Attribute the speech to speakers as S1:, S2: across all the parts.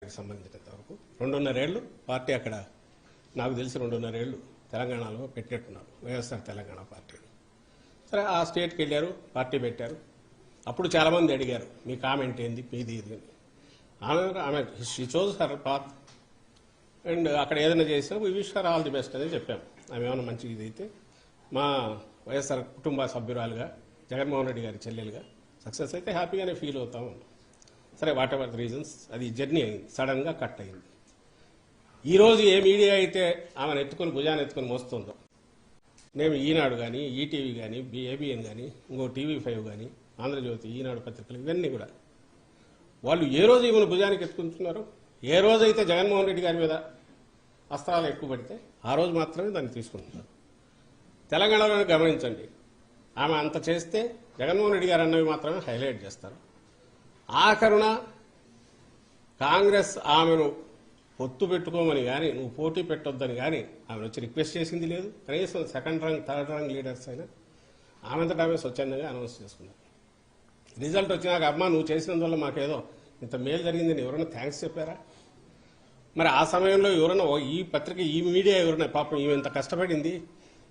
S1: గారికి సంబంధించినంత వరకు 2.5 ఏళ్ళు పార్టీ అక్కడ నాకు తెలిసి 2.5 ఏళ్ళు తెలంగాణలో పెట్టినట్టున్నారు వైఎస్ఆర్ తెలంగాణ పార్టీ. సరే ఆ స్టేట్కి వెళ్ళారు, పార్టీ పెట్టారు. అప్పుడు చాలామంది అడిగారు మీ కామెంట్ ఏంది మీది ఇది అని. ఆమె she chose her path and అక్కడ ఏదైనా చేసినా we wish her all the best అని చెప్పాము. ఆమె ఏమైనా మంచి ఇది అయితే మా వైఎస్ఆర్ కుటుంబ సభ్యురాలుగా జగన్మోహన్ రెడ్డి గారి చెల్లెలుగా సక్సెస్ అయితే హ్యాపీగానే ఫీల్ అవుతా ఉన్నాం. సరే వాట్ ఎవర్ ది రీజన్స్ అది జర్నీ అయింది, సడన్గా కట్ అయింది. ఈరోజు ఏ మీడియా అయితే ఆమెను ఎత్తుకొని భుజాన్ని ఎత్తుకొని మోస్తుందో, నేను ఈనాడు కానీ ఈటీవీ కానీ ఏబిఎన్ కానీ ఇంకో TV5 కానీ ఆంధ్రజ్యోతి ఈనాడు పత్రికలు ఇవన్నీ కూడా వాళ్ళు ఏ రోజు ఈమెను భుజానికి ఎత్తుకుంటున్నారు, ఏ రోజైతే జగన్మోహన్ రెడ్డి గారి మీద అస్త్రాలు ఎక్కువ పడితే ఆ రోజు మాత్రమే దాన్ని తీసుకుంటున్నారు. తెలంగాణలో గమనించండి, ఆమె అంత చేస్తే జగన్మోహన్ రెడ్డి గారు అన్నవి మాత్రమే హైలైట్ చేస్తారు. ఆఖరున కాంగ్రెస్ ఆమెను పొత్తు పెట్టుకోమని కానీ నువ్వు పోటీ పెట్టొద్దని కానీ ఆమెను వచ్చి రిక్వెస్ట్ చేసింది లేదు. కనీసం సెకండ్ రంగ్ థర్డ్ రంగ్ లీడర్స్ అయినా ఆమెంతటా ఆమె స్వచ్ఛందంగా అనౌన్స్ చేసుకున్నారు. రిజల్ట్ వచ్చినాక అమ్మా నువ్వు చేసినందువల్ల మాకేదో ఇంత మేలు జరిగిందని ఎవరైనా థ్యాంక్స్ చెప్పారా? మరి ఆ సమయంలో ఎవరైనా ఈ పత్రిక ఈ మీడియా ఎవరైనా పాపం ఈమె ఇంత కష్టపడింది,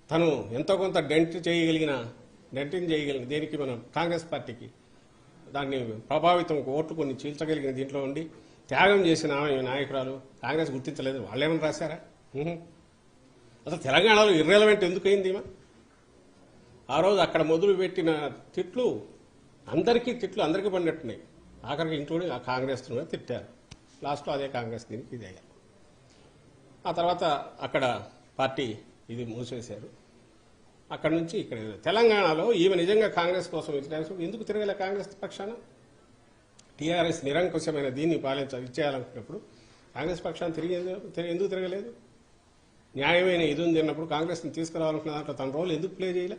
S1: తను ఎంతో కొంత డెంటింగ్ చేయగలిగిన దేనికి మనం కాంగ్రెస్ పార్టీకి దాన్ని ప్రభావితం ఓట్లు కొన్ని చీల్చగలిగిన దీంట్లో ఉండి త్యాగం చేసిన ఆమె నాయకురాలు కాంగ్రెస్ గుర్తించలేదు. వాళ్ళేమని రాశారా? అసలు తెలంగాణలో ఇర్రెలవెంట్ ఎందుకు అయింది? ఆ రోజు అక్కడ మొదలు పెట్టిన తిట్లు అందరికీ పడినట్టున్నాయి. ఆఖరికి ఇంక్లూడింగ్ ఆ కాంగ్రెస్ తిట్టారు. లాస్ట్లో అదే కాంగ్రెస్ దీనికి ఇది అయ్యారు. ఆ తర్వాత అక్కడ పార్టీ ఇది మూసేశారు. అక్కడ నుంచి ఇక్కడ తెలంగాణలో ఈమె నిజంగా కాంగ్రెస్ కోసం ఎందుకు తిరగలే? కాంగ్రెస్ పక్షాన టీఆర్ఎస్ నిరంకుశమైన దీన్ని ఇచ్చేయాలనుకున్నప్పుడు కాంగ్రెస్ పక్షాన్ని ఎందుకు తిరగలేదు? న్యాయమైన ఇది ఉంది అన్నప్పుడు కాంగ్రెస్ని తీసుకురావాలనుకున్న దాంట్లో తన రోల్ ఎందుకు ప్లే చేయలే?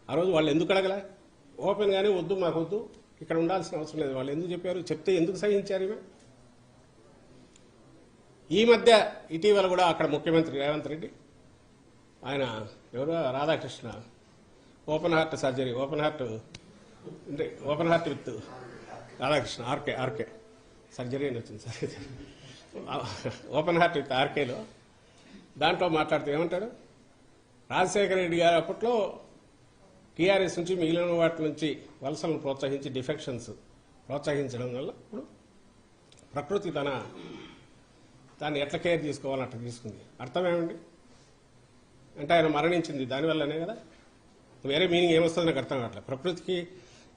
S1: ఆ రోజు వాళ్ళు ఎందుకు అడగలే? ఓపెన్ గానే వద్దు మాకు వద్దు, ఇక్కడ ఉండాల్సిన అవసరం లేదు వాళ్ళు ఎందుకు చెప్పారు? చెప్తే ఎందుకు సహించారు? ఈమె ఈ మధ్య ఇటీవల కూడా అక్కడ ముఖ్యమంత్రి రేవంత్ రెడ్డి ఆయన ఎవరు Radhakrishna open heart surgery open heart with Radhakrishna RK surgery అని వచ్చింది సార్, ఓపెన్ హార్ట్ విత్ ఆర్కేలో దాంట్లో మాట్లాడుతూ ఏమంటాడు? రాజశేఖర రెడ్డి గారు అప్పట్లో టీఆర్ఎస్ నుంచి మిగిలిన వాటి నుంచి వలసలను ప్రోత్సహించి డిఫెక్షన్స్ ప్రోత్సహించడం వల్ల ఇప్పుడు ప్రకృతి దాన్ని ఎట్లా కేర్ తీసుకోవాలని అట్లా తీసుకుంది. అర్థమేమండి? అంటే ఆయన మరణించింది దానివల్లనే కదా. వేరే మీనింగ్ ఏమొస్తుంది నాకు అర్థం కావట్లేదు. ప్రకృతికి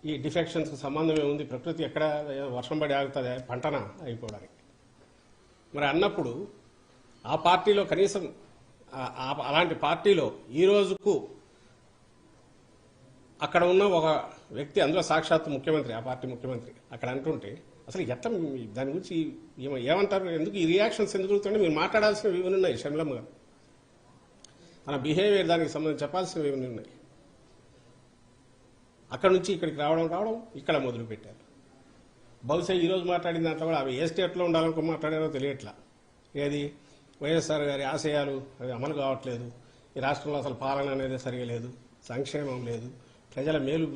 S1: ఈ డిఫెక్షన్స్కి సంబంధం ఏముంది? ప్రకృతి ఎక్కడ వర్షం పడి ఆగుతుంది పంటన అయిపోవడానికి. మరి అన్నప్పుడు ఆ పార్టీలో కనీసం అలాంటి పార్టీలో ఈ రోజుకు అక్కడ ఉన్న ఒక వ్యక్తి, అందులో సాక్షాత్తు ముఖ్యమంత్రి, ఆ పార్టీ ముఖ్యమంత్రి అక్కడ అంటుంటే అసలు ఎట్లా దాని గురించి ఏమంటారు? ఎందుకు ఈ రియాక్షన్స్ ఎందుకు జరుగుతుంటే మీరు మాట్లాడాల్సినవి ఇవన్నీ ఉన్నాయి. షమ్లమ్మ గారు తన బిహేవియర్ దానికి సంబంధించి చెప్పాల్సినవి ఇవన్నీ ఉన్నాయి. అక్కడ నుంచి ఇక్కడికి రావడం ఇక్కడ మొదలుపెట్టారు. బహుశా ఈరోజు మాట్లాడిన దాంట్లో కూడా అవి ఏ స్టేట్లో ఉండాలనుకో మాట్లాడారో తెలియట్లా. ఏది వైఎస్ఆర్ గారి ఆశయాలు అవి అమలు కావట్లేదు, ఈ రాష్ట్రంలో అసలు పాలన అనేది సరిగా లేదు, సంక్షేమం లేదు, ప్రజల మేలు